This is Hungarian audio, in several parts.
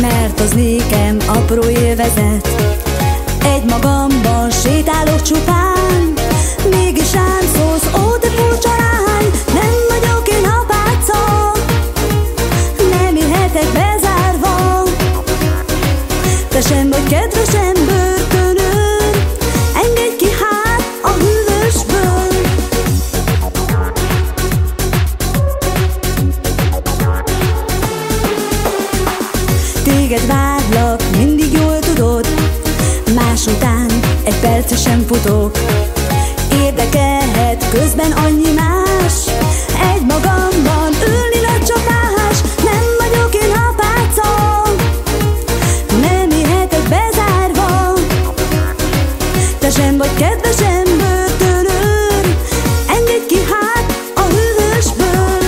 mert az nékem apró élvezet. Egy magamban sétálok csupán, mégis rám szólsz, ó te furcsa lány. Nem vagyok én apáca, nem élhetek bezárva. Te sem vagy kedvesem börtönőr, engedj ki hát a hűvösből. Téged várlak, mindig jól tudod, más után egy percre sem futok. Érdekelhet közben annyi más, egy magamban ülni nagy csapás. Nem vagyok én apáca, nem élhetek bezárva. Te sem vagy kedvesem börtönőr, engedj ki hát a hűvösből.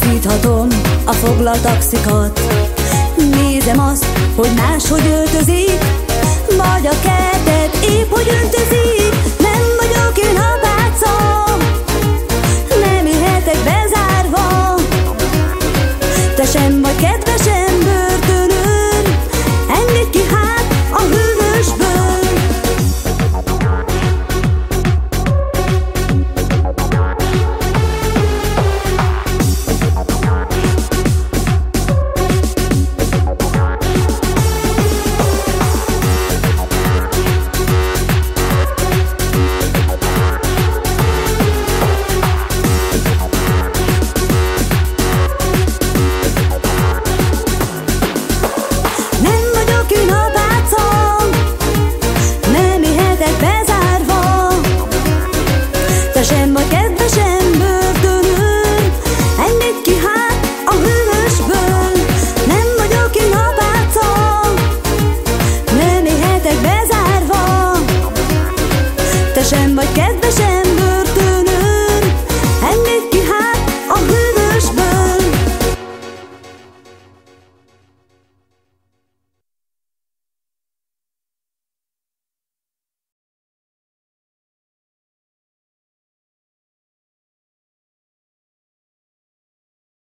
Szíthatom a foglalt taxikat, nézem azt, hogy máshogy öltözik, vagy a kertet épp hogy öntözik. Nem vagyok én apáca, nem élhetek bezárva. Te sem vagy kedvesem börtönőr, engedj ki hát a hűvösből. Te sem vagy kedvesem börtönőr, engedj ki hát a hűvösből. Nem vagyok én apáca, nem élhetek bezárva. Te sem vagy kedvesem